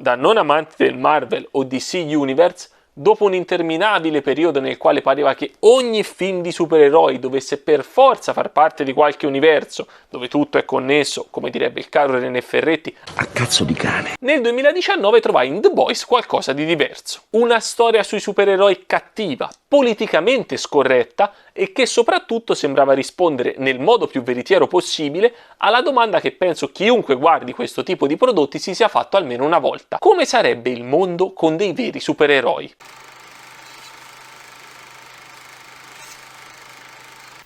Da non amante del Marvel o DC Universe, dopo un interminabile periodo nel quale pareva che ogni film di supereroi dovesse per forza far parte di qualche universo, dove tutto è connesso, come direbbe il caro René Ferretti, a cazzo di cane, nel 2019 trovai in The Boys qualcosa di diverso. Una storia sui supereroi cattiva, politicamente scorretta e che soprattutto sembrava rispondere nel modo più veritiero possibile alla domanda che penso chiunque guardi questo tipo di prodotti si sia fatto almeno una volta: come sarebbe il mondo con dei veri supereroi?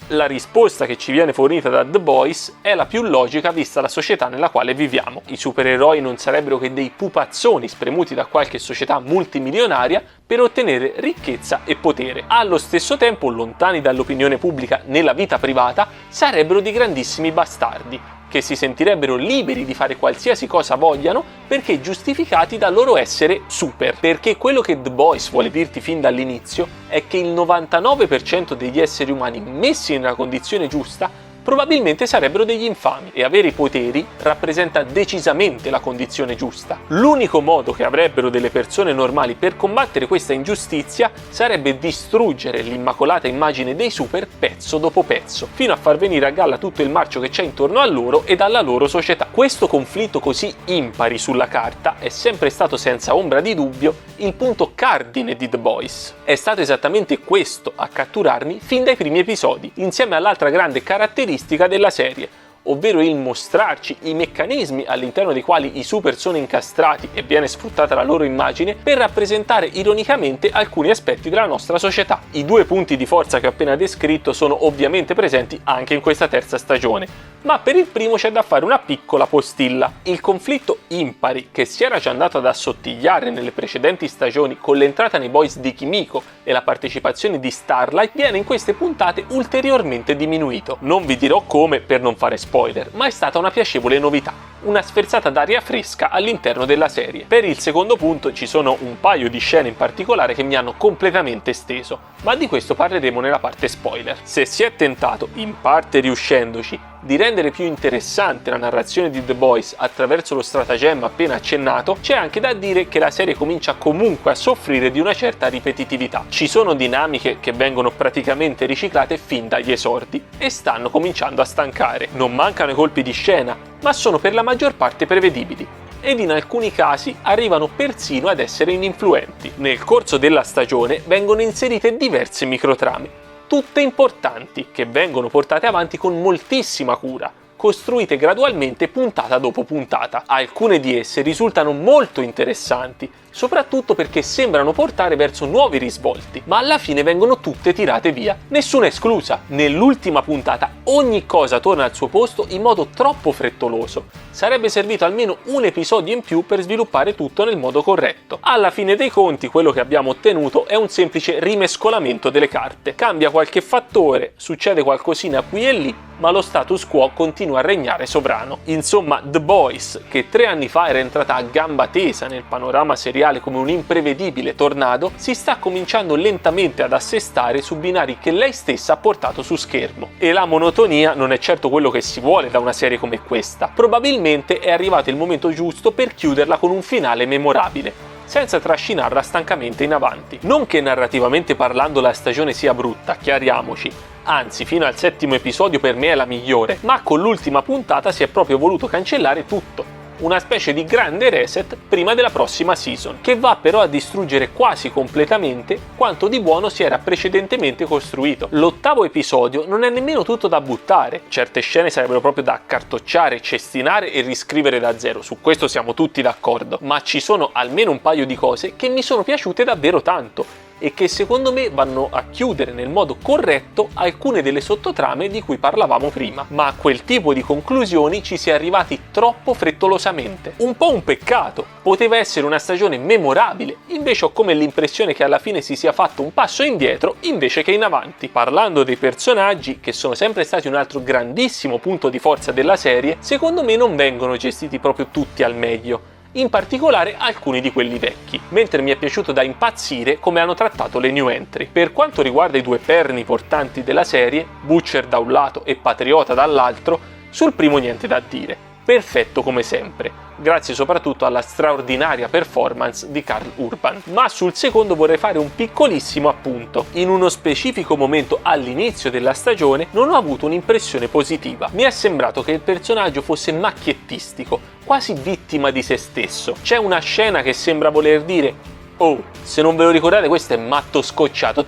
La risposta che ci viene fornita da The Boys è la più logica vista la società nella quale viviamo. I supereroi non sarebbero che dei pupazzoni spremuti da qualche società multimilionaria per ottenere ricchezza e potere. Allo stesso tempo, lontani dall'opinione pubblica nella vita privata, sarebbero dei grandissimi bastardi, che si sentirebbero liberi di fare qualsiasi cosa vogliano perché giustificati dal loro essere super. Perché quello che The Boys vuole dirti fin dall'inizio è che il 99% degli esseri umani messi nella condizione giusta probabilmente sarebbero degli infami e avere i poteri rappresenta decisamente la condizione giusta. L'unico modo che avrebbero delle persone normali per combattere questa ingiustizia sarebbe distruggere l'immacolata immagine dei super pezzo dopo pezzo, fino a far venire a galla tutto il marcio che c'è intorno a loro e alla loro società. Questo conflitto così impari sulla carta è sempre stato senza ombra di dubbio il punto cardine di The Boys. È stato esattamente questo a catturarmi fin dai primi episodi, insieme all'altra grande caratteristica della serie, ovvero il mostrarci i meccanismi all'interno dei quali i super sono incastrati e viene sfruttata la loro immagine per rappresentare ironicamente alcuni aspetti della nostra società. I due punti di forza che ho appena descritto sono ovviamente presenti anche in questa terza stagione, ma per il primo c'è da fare una piccola postilla. Il conflitto impari, che si era già andato ad assottigliare nelle precedenti stagioni con l'entrata nei Boys di Kimiko e la partecipazione di Starlight, viene in queste puntate ulteriormente diminuito. Non vi dirò come per non fare spoiler, ma è stata una piacevole novità, una sferzata d'aria fresca all'interno della serie. Per il secondo punto ci sono un paio di scene in particolare che mi hanno completamente steso, ma di questo parleremo nella parte spoiler. Se si è tentato, in parte riuscendoci, di rendere più interessante la narrazione di The Boys attraverso lo stratagemma appena accennato, c'è anche da dire che la serie comincia comunque a soffrire di una certa ripetitività. Ci sono dinamiche che vengono praticamente riciclate fin dagli esordi e stanno cominciando a stancare. Non mancano i colpi di scena, ma sono per la maggior parte prevedibili ed in alcuni casi arrivano persino ad essere ininfluenti. Nel corso della stagione vengono inserite diverse microtrame, tutte importanti, che vengono portate avanti con moltissima cura, costruite gradualmente puntata dopo puntata. Alcune di esse risultano molto interessanti, soprattutto perché sembrano portare verso nuovi risvolti, ma alla fine vengono tutte tirate via, nessuna esclusa. Nell'ultima puntata ogni cosa torna al suo posto in modo troppo frettoloso. Sarebbe servito almeno un episodio in più per sviluppare tutto nel modo corretto. Alla fine dei conti quello che abbiamo ottenuto è un semplice rimescolamento delle carte. Cambia qualche fattore, succede qualcosina qui e lì, ma lo status quo continua a regnare sovrano. Insomma, The Boys, che 3 anni fa era entrata a gamba tesa nel panorama seriale come un imprevedibile tornado, si sta cominciando lentamente ad assestare su binari che lei stessa ha portato su schermo. E la monotonia non è certo quello che si vuole da una serie come questa. Probabilmente è arrivato il momento giusto per chiuderla con un finale memorabile, senza trascinarla stancamente in avanti. Non che narrativamente parlando la stagione sia brutta, chiariamoci, anzi fino al 7° episodio per me è la migliore, ma con l'ultima puntata si è proprio voluto cancellare tutto. Una specie di grande reset prima della prossima season, che va però a distruggere quasi completamente quanto di buono si era precedentemente costruito. L'8° episodio non è nemmeno tutto da buttare, certe scene sarebbero proprio da accartocciare, cestinare e riscrivere da zero, su questo siamo tutti d'accordo, ma ci sono almeno un paio di cose che mi sono piaciute davvero tanto e che secondo me vanno a chiudere nel modo corretto alcune delle sottotrame di cui parlavamo prima. Ma a quel tipo di conclusioni ci si è arrivati troppo frettolosamente. Un po' un peccato, poteva essere una stagione memorabile, invece ho come l'impressione che alla fine si sia fatto un passo indietro invece che in avanti. Parlando dei personaggi, che sono sempre stati un altro grandissimo punto di forza della serie, secondo me non vengono gestiti proprio tutti al meglio, in particolare alcuni di quelli vecchi, mentre mi è piaciuto da impazzire come hanno trattato le new entry. Per quanto riguarda i due perni portanti della serie, Butcher da un lato e Patriota dall'altro, sul primo niente da dire. perfetto come sempre, grazie soprattutto alla straordinaria performance di Karl Urban. Ma sul secondo vorrei fare un piccolissimo appunto. In uno specifico momento all'inizio della stagione non ho avuto un'impressione positiva. Mi è sembrato che il personaggio fosse macchiettistico, quasi vittima di se stesso. C'è una scena che sembra voler dire: oh, se non ve lo ricordate, questo è matto scocciato,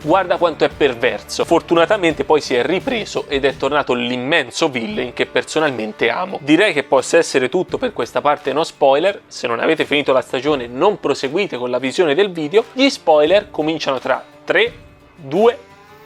guarda quanto è perverso. Fortunatamente poi si è ripreso ed è tornato l'immenso villain che personalmente amo. Direi che possa essere tutto per questa parte no spoiler. Se non avete finito la stagione non proseguite con la visione del video. Gli spoiler cominciano tra 3, 2,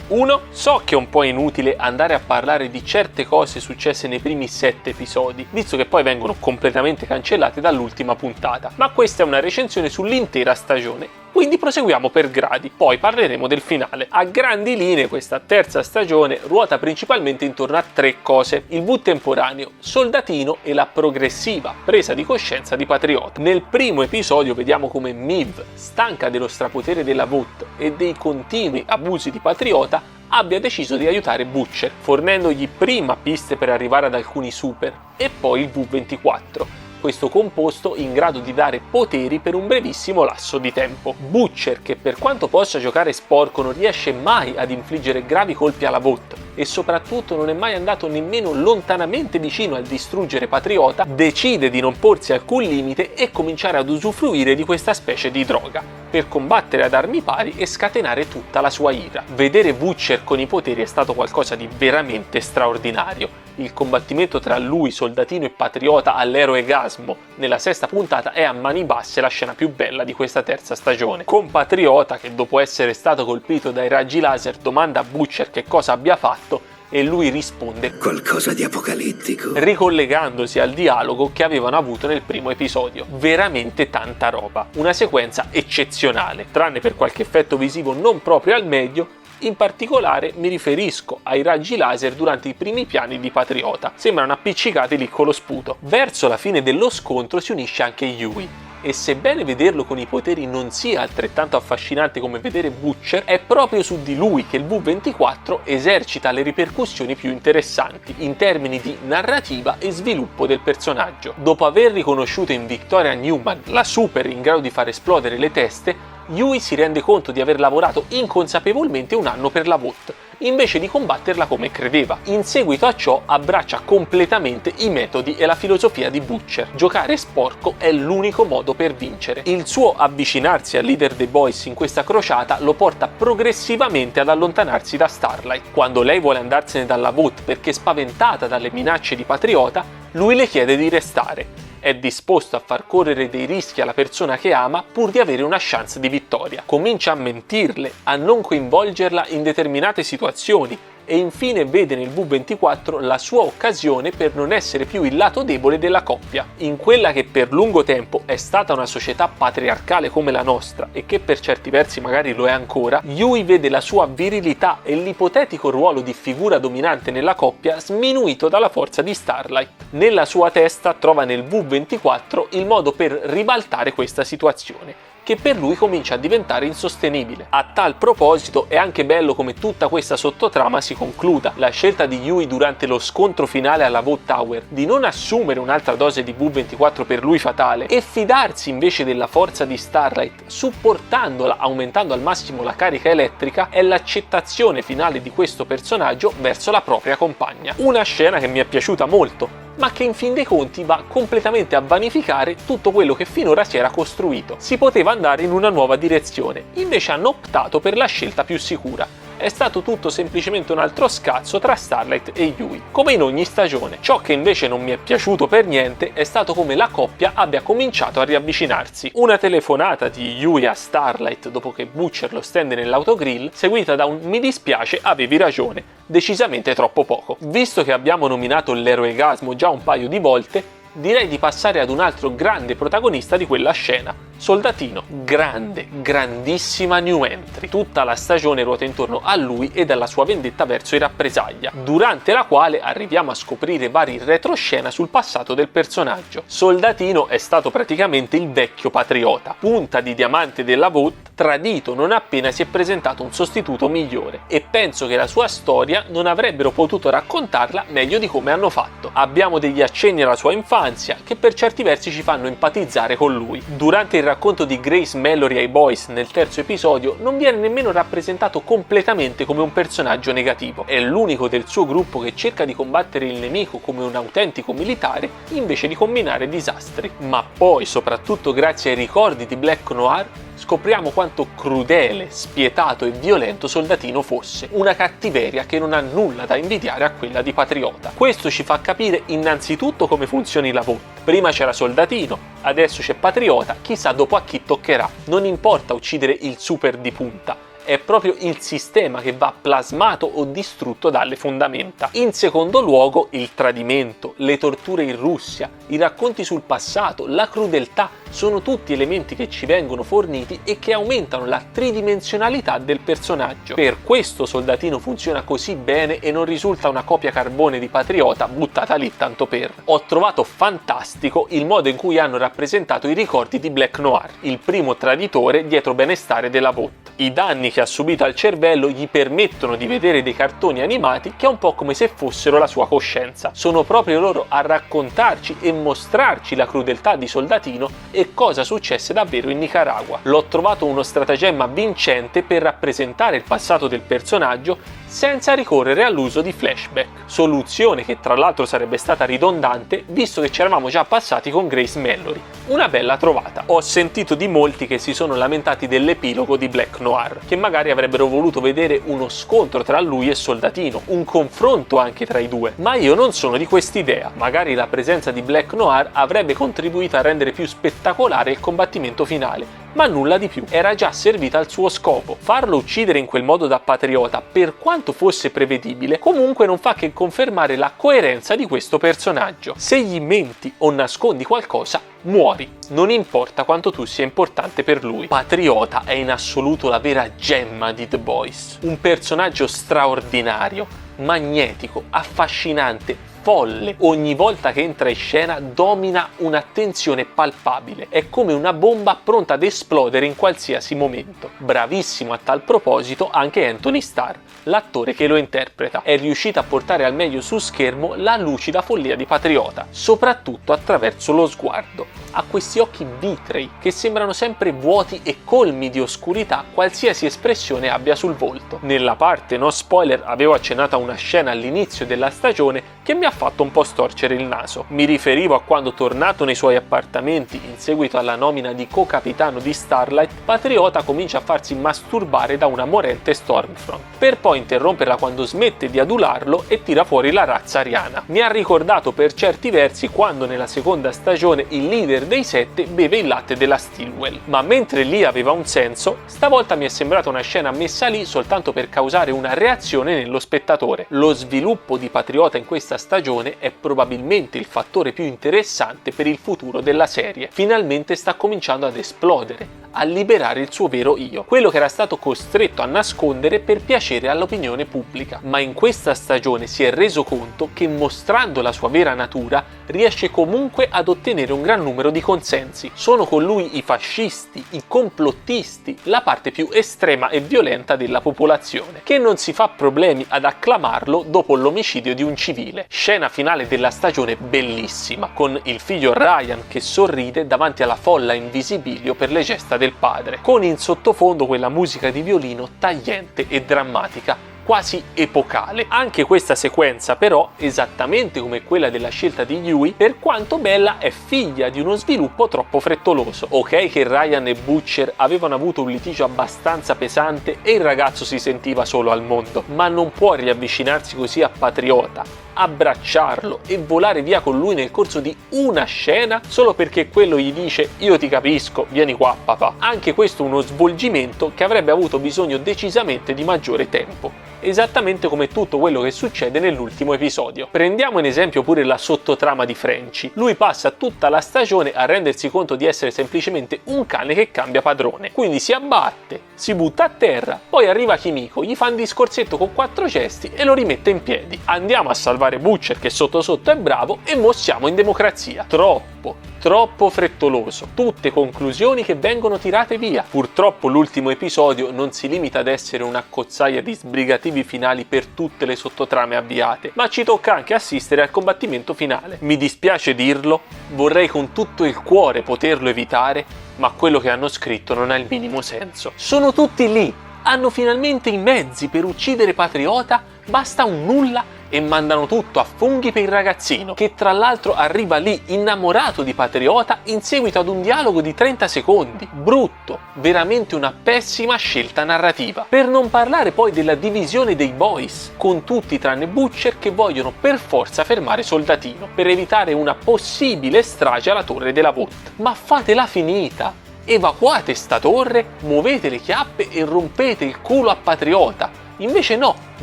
1. So che è un po' inutile andare a parlare di certe cose successe nei primi 7 episodi, visto che poi vengono completamente cancellate dall'ultima puntata, ma questa è una recensione sull'intera stagione. Quindi proseguiamo per gradi, poi parleremo del finale. A grandi linee questa terza stagione ruota principalmente intorno a 3 cose: il V temporaneo, Soldatino e la progressiva presa di coscienza di Patriota. Nel primo episodio vediamo come Miv, stanca dello strapotere della VOT e dei continui abusi di Patriota, abbia deciso di aiutare Butcher, fornendogli prima piste per arrivare ad alcuni super e poi il V24. Questo composto in grado di dare poteri per un brevissimo lasso di tempo. Butcher, che per quanto possa giocare sporco non riesce mai ad infliggere gravi colpi alla VOT e soprattutto non è mai andato nemmeno lontanamente vicino a distruggere Patriota, decide di non porsi alcun limite e cominciare ad usufruire di questa specie di droga per combattere ad armi pari e scatenare tutta la sua ira. Vedere Butcher con i poteri è stato qualcosa di veramente straordinario. Il combattimento tra lui, Soldatino e Patriota all'eroegasmo nella sesta puntata è a mani basse la scena più bella di questa terza stagione. Con Patriota che dopo essere stato colpito dai raggi laser domanda a Butcher che cosa abbia fatto e lui risponde qualcosa di apocalittico, ricollegandosi al dialogo che avevano avuto nel primo episodio. Veramente tanta roba, una sequenza eccezionale, tranne per qualche effetto visivo non proprio al meglio. In particolare mi riferisco ai raggi laser durante i primi piani di Patriota, sembrano appiccicati lì con lo sputo. Verso la fine dello scontro si unisce anche Yui, e sebbene vederlo con i poteri non sia altrettanto affascinante come vedere Butcher, è proprio su di lui che il V24 esercita le ripercussioni più interessanti in termini di narrativa e sviluppo del personaggio. Dopo aver riconosciuto in Victoria Newman la super in grado di far esplodere le teste, Yui si rende conto di aver lavorato inconsapevolmente un anno per la VOT, invece di combatterla come credeva. In seguito a ciò abbraccia completamente i metodi e la filosofia di Butcher. Giocare sporco è l'unico modo per vincere. Il suo avvicinarsi al leader dei Boys in questa crociata lo porta progressivamente ad allontanarsi da Starlight. Quando lei vuole andarsene dalla VOT perché spaventata dalle minacce di Patriota, lui le chiede di restare. È disposto a far correre dei rischi alla persona che ama pur di avere una chance di vittoria. Comincia a mentirle, a non coinvolgerla in determinate situazioni e infine vede nel V24 la sua occasione per non essere più il lato debole della coppia. In quella che per lungo tempo è stata una società patriarcale come la nostra e che per certi versi magari lo è ancora, Yui vede la sua virilità e l'ipotetico ruolo di figura dominante nella coppia sminuito dalla forza di Starlight. Nella sua testa trova nel V24 il modo per ribaltare questa situazione, che per lui comincia a diventare insostenibile. A tal proposito è anche bello come tutta questa sottotrama si concluda. La scelta di Yui durante lo scontro finale alla VOT Tower di non assumere un'altra dose di V24 per lui fatale e fidarsi invece della forza di Starlight, supportandola aumentando al massimo la carica elettrica, è l'accettazione finale di questo personaggio verso la propria compagna. Una scena che mi è piaciuta molto, ma che in fin dei conti va completamente a vanificare tutto quello che finora si era costruito. Si poteva andare in una nuova direzione, invece hanno optato per la scelta più sicura. È stato tutto semplicemente un altro scazzo tra Starlight e Yui, come in ogni stagione. Ciò che invece non mi è piaciuto per niente è stato come la coppia abbia cominciato a riavvicinarsi. Una telefonata di Yui a Starlight dopo che Butcher lo stende nell'autogrill, seguita da un "mi dispiace, avevi ragione", decisamente troppo poco. Visto che abbiamo nominato l'eroegasmo già un paio di volte, direi di passare ad un altro grande protagonista di quella scena, Soldatino, grande, grandissima new entry. Tutta la stagione ruota intorno a lui e alla sua vendetta verso i rappresaglia, durante la quale arriviamo a scoprire vari retroscena sul passato del personaggio. Soldatino è stato praticamente il vecchio patriota, punta di diamante della Vought, tradito non appena si è presentato un sostituto migliore, e penso che la sua storia non avrebbero potuto raccontarla meglio di come hanno fatto. Abbiamo degli accenni alla sua infanzia che per certi versi ci fanno empatizzare con lui. Durante il racconto di Grace Mallory ai Boys nel terzo episodio non viene nemmeno rappresentato completamente come un personaggio negativo, è l'unico del suo gruppo che cerca di combattere il nemico come un autentico militare invece di combinare disastri. Ma poi, soprattutto grazie ai ricordi di Black Noir, scopriamo quanto crudele, spietato e violento Soldatino fosse, una cattiveria che non ha nulla da invidiare a quella di Patriota. Questo ci fa capire innanzitutto come funzioni la Vought. Prima c'era Soldatino, adesso c'è Patriota, chissà dopo a chi toccherà. Non importa uccidere il super di punta, è proprio il sistema che va plasmato o distrutto dalle fondamenta. In secondo luogo, il tradimento, le torture in Russia, i racconti sul passato, la crudeltà, sono tutti elementi che ci vengono forniti e che aumentano la tridimensionalità del personaggio. Per questo Soldatino funziona così bene e non risulta una copia carbone di Patriota buttata lì tanto per. Ho trovato fantastico il modo in cui hanno rappresentato i ricordi di Black Noir, il primo traditore dietro benestare della Vought. I danni che ha subito al cervello gli permettono di vedere dei cartoni animati che è un po' come se fossero la sua coscienza. Sono proprio loro a raccontarci e mostrarci la crudeltà di Soldatino e cosa successe davvero in Nicaragua. L'ho trovato uno stratagemma vincente per rappresentare il passato del personaggio senza ricorrere all'uso di flashback, soluzione che tra l'altro sarebbe stata ridondante visto che ci eravamo già passati con Grace Mallory. Una bella trovata. Ho sentito di molti che si sono lamentati dell'epilogo di Black Noir, che magari avrebbero voluto vedere uno scontro tra lui e Soldatino, un confronto anche tra i due, ma io non sono di quest'idea. Magari la presenza di Black Noir avrebbe contribuito a rendere più spettacolare il combattimento finale, ma nulla di più, era già servita al suo scopo. Farlo uccidere in quel modo da Patriota, per quanto fosse prevedibile, comunque non fa che confermare la coerenza di questo personaggio. Se gli menti o nascondi qualcosa, muori, non importa quanto tu sia importante per lui. Patriota è in assoluto la vera gemma di The Boys, un personaggio straordinario, magnetico, affascinante, folle. Ogni volta che entra in scena domina una tensione palpabile, è come una bomba pronta ad esplodere in qualsiasi momento. Bravissimo a tal proposito anche Anthony Starr, l'attore che lo interpreta. È riuscito a portare al meglio su schermo la lucida follia di Patriota, soprattutto attraverso lo sguardo. Ha questi occhi vitrei che sembrano sempre vuoti e colmi di oscurità qualsiasi espressione abbia sul volto. Nella parte no spoiler avevo accennato a una scena all'inizio della stagione che mi ha fatto un po' storcere il naso. Mi riferivo a quando, tornato nei suoi appartamenti in seguito alla nomina di co-capitano di Starlight, Patriota comincia a farsi masturbare da una morente Stormfront, per poi interromperla quando smette di adularlo e tira fuori la razza ariana. Mi ha ricordato per certi versi quando nella seconda stagione il leader dei 7 beve il latte della Stillwell, ma mentre lì aveva un senso, stavolta mi è sembrata una scena messa lì soltanto per causare una reazione nello spettatore. Lo sviluppo di Patriota in questa stagione è probabilmente il fattore più interessante per il futuro della serie. Finalmente sta cominciando ad esplodere, a liberare il suo vero io, quello che era stato costretto a nascondere per piacere all'opinione pubblica. Ma in questa stagione si è reso conto che mostrando la sua vera natura riesce comunque ad ottenere un gran numero di consensi. Sono con lui i fascisti, i complottisti, la parte più estrema e violenta della popolazione, che non si fa problemi ad acclamarlo dopo l'omicidio di un civile. Scena finale della stagione bellissima, con il figlio Ryan che sorride davanti alla folla in visibilio per le gesta del padre, con in sottofondo quella musica di violino tagliente e drammatica, quasi epocale. Anche questa sequenza però, esattamente come quella della scelta di Yui, per quanto bella è figlia di uno sviluppo troppo frettoloso. Ok che Ryan e Butcher avevano avuto un litigio abbastanza pesante e il ragazzo si sentiva solo al mondo, ma non può riavvicinarsi così a Patriota, abbracciarlo e volare via con lui nel corso di una scena solo perché quello gli dice io ti capisco, vieni qua papà. Anche questo uno svolgimento che avrebbe avuto bisogno decisamente di maggiore tempo. esattamente come tutto quello che succede nell'ultimo episodio. Prendiamo in esempio pure la sottotrama di Frenchy. Lui passa tutta la stagione a rendersi conto di essere semplicemente un cane che cambia padrone, quindi si abbatte, si butta a terra, poi arriva Kimiko, gli fa un discorsetto con 4 gesti e lo rimette in piedi. Andiamo a salvare Butcher che sotto sotto è bravo e mo siamo in democrazia. Troppo frettoloso, tutte conclusioni che vengono tirate via. Purtroppo l'ultimo episodio non si limita ad essere un'accozzaglia di sbrigativi finali per tutte le sottotrame avviate, ma ci tocca anche assistere al combattimento finale. Mi dispiace dirlo, vorrei con tutto il cuore poterlo evitare, ma quello che hanno scritto non ha il minimo senso. Sono tutti lì, hanno finalmente i mezzi per uccidere Patriota, basta un nulla e mandano tutto a funghi per il ragazzino, che tra l'altro arriva lì innamorato di Patriota in seguito ad un dialogo di 30 secondi. Brutto, veramente una pessima scelta narrativa. Per non parlare poi della divisione dei boys, con tutti tranne Butcher che vogliono per forza fermare Soldatino, per evitare una possibile strage alla torre della VOT. Ma fatela finita! Evacuate sta torre, muovete le chiappe e rompete il culo a Patriota. Invece no,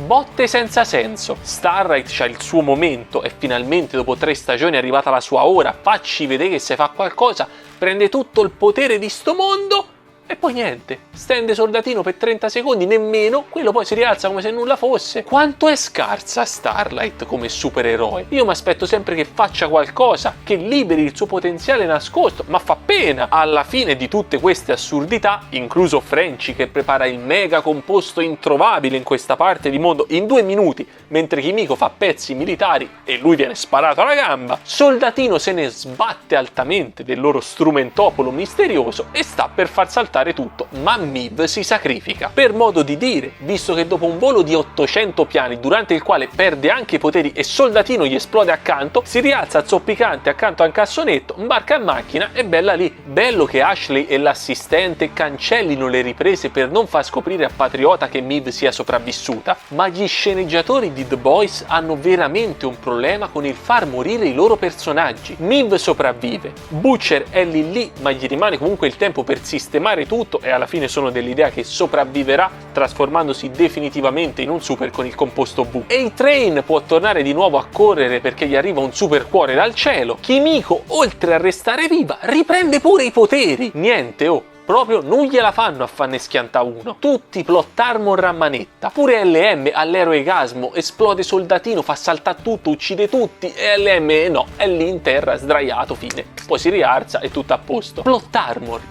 botte senza senso. Starlight c'ha il suo momento e finalmente dopo 3 stagioni è arrivata la sua ora, facci vedere che se fa qualcosa, prende tutto il potere di sto mondo e poi niente, stende Soldatino per 30 secondi, nemmeno, quello poi si rialza come se nulla fosse. Quanto è scarsa Starlight come supereroe. Io mi aspetto sempre che faccia qualcosa, che liberi il suo potenziale nascosto, ma fa pena. Alla fine di tutte queste assurdità, incluso Frenchy che prepara il mega composto introvabile in questa parte di mondo in 2 minuti, mentre Kimiko fa pezzi militari e lui viene sparato alla gamba, Soldatino se ne sbatte altamente del loro strumentopolo misterioso e sta per far saltare tutto, ma Miv si sacrifica. Per modo di dire, visto che dopo un volo di 800 piani durante il quale perde anche i poteri e Soldatino gli esplode accanto, si rialza zoppicante accanto a un cassonetto, imbarca in macchina e bella lì. Bello che Ashley e l'assistente cancellino le riprese per non far scoprire a Patriota che Miv sia sopravvissuta, ma gli sceneggiatori di The Boys hanno veramente un problema con il far morire i loro personaggi. Miv sopravvive, Butcher è lì ma gli rimane comunque il tempo per sistemare tutto e alla fine sono dell'idea che sopravviverà trasformandosi definitivamente in un super con il composto V. A-Train può tornare di nuovo a correre perché gli arriva un super cuore dal cielo. Kimiko, oltre a restare viva, riprende pure i poteri. Niente, proprio non gliela fanno a farne schianta uno. Tutti plot armor a manetta. Pure LM all'eroegasmo, esplode Soldatino, fa saltare tutto, uccide tutti e LM no, è lì in terra sdraiato, fine. Poi si rialza e tutto a posto. Plot armor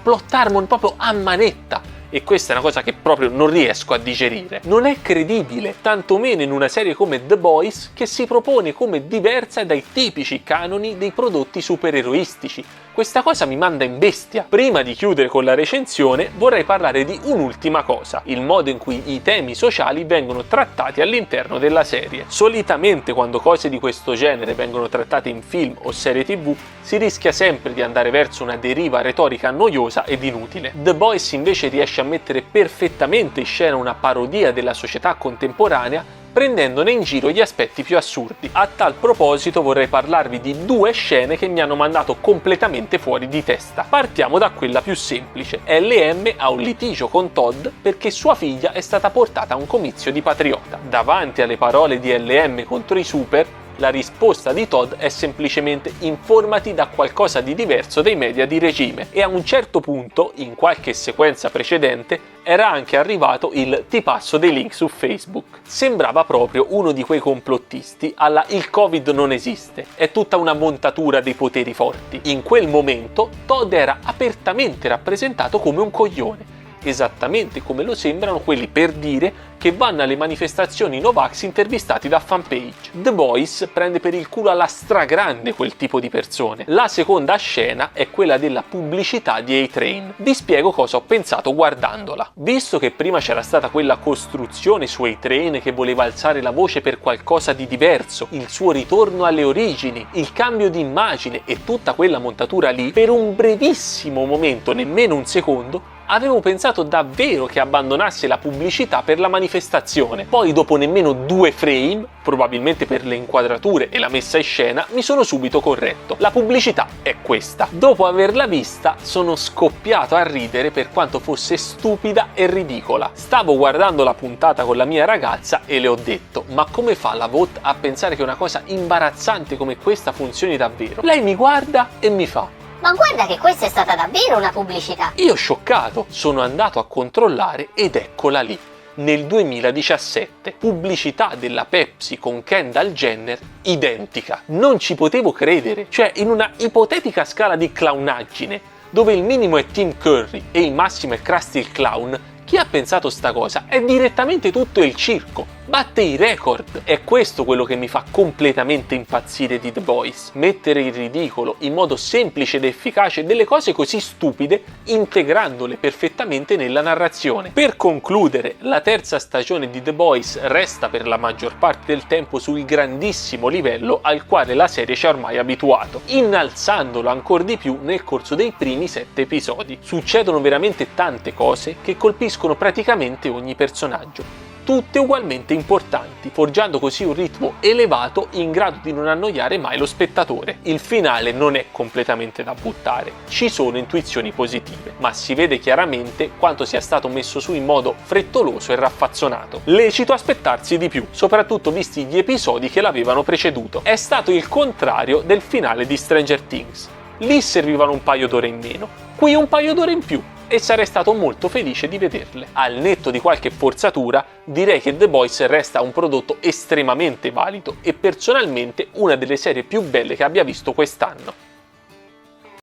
proprio a manetta. E questa è una cosa che proprio non riesco a digerire. Non è credibile, tantomeno in una serie come The Boys che si propone come diversa dai tipici canoni dei prodotti supereroistici. Questa cosa mi manda in bestia. Prima di chiudere con la recensione vorrei parlare di un'ultima cosa, il modo in cui i temi sociali vengono trattati all'interno della serie. Solitamente quando cose di questo genere vengono trattate in film o serie TV si rischia sempre di andare verso una deriva retorica noiosa ed inutile. The Boys invece riesce a mettere perfettamente in scena una parodia della società contemporanea prendendone in giro gli aspetti più assurdi. A tal proposito vorrei parlarvi di 2 scene che mi hanno mandato completamente fuori di testa. Partiamo da quella più semplice. LM ha un litigio con Todd perché sua figlia è stata portata a un comizio di Patriota. Davanti alle parole di LM contro i super, la risposta di Todd è semplicemente informati da qualcosa di diverso dai media di regime e a un certo punto, in qualche sequenza precedente, era anche arrivato il ti passo dei link su Facebook. Sembrava proprio uno di quei complottisti alla il Covid non esiste, è tutta una montatura dei poteri forti. In quel momento Todd era apertamente rappresentato come un coglione, esattamente come lo sembrano quelli per dire che vanno alle manifestazioni Novax intervistati da fanpage. The Boys prende per il culo alla stragrande quel tipo di persone. La seconda scena è quella della pubblicità di A-Train. Vi spiego cosa ho pensato guardandola. Visto che prima c'era stata quella costruzione su A-Train che voleva alzare la voce per qualcosa di diverso, il suo ritorno alle origini, il cambio di immagine e tutta quella montatura lì, per un brevissimo momento, nemmeno un secondo, avevo pensato davvero che abbandonasse la pubblicità per la manifestazione. Poi dopo nemmeno 2 frame, probabilmente per le inquadrature e la messa in scena, mi sono subito corretto. La pubblicità è questa. Dopo averla vista sono scoppiato a ridere per quanto fosse stupida e ridicola. Stavo guardando la puntata con la mia ragazza e le ho detto: ma come fa la VOT a pensare che una cosa imbarazzante come questa funzioni davvero? Lei mi guarda e mi fa: ma guarda che questa è stata davvero una pubblicità. io scioccato sono andato a controllare ed eccola lì. Nel 2017, pubblicità della Pepsi con Kendall Jenner identica. Non ci potevo credere, cioè in una ipotetica scala di clownaggine, dove il minimo è Tim Curry e il massimo è Krusty il Clown, chi ha pensato sta cosa? È direttamente tutto il circo, batte i record. È questo quello che mi fa completamente impazzire di The Boys: mettere in ridicolo in modo semplice ed efficace delle cose così stupide, integrandole perfettamente nella narrazione. Per concludere, la terza stagione di The Boys resta per la maggior parte del tempo sul grandissimo livello al quale la serie ci ha ormai abituato, innalzandolo ancora di più nel corso dei primi 7 episodi. Succedono veramente tante cose che colpiscono praticamente ogni personaggio, tutte ugualmente importanti, forgiando così un ritmo elevato in grado di non annoiare mai lo spettatore. Il finale non è completamente da buttare, ci sono intuizioni positive, ma si vede chiaramente quanto sia stato messo su in modo frettoloso e raffazzonato. Lecito aspettarsi di più, soprattutto visti gli episodi che l'avevano preceduto. È stato il contrario del finale di Stranger Things. Lì servivano un paio d'ore in meno, qui un paio d'ore in più, e sarei stato molto felice di vederle. Al netto di qualche forzatura, direi che The Boys resta un prodotto estremamente valido e personalmente una delle serie più belle che abbia visto quest'anno.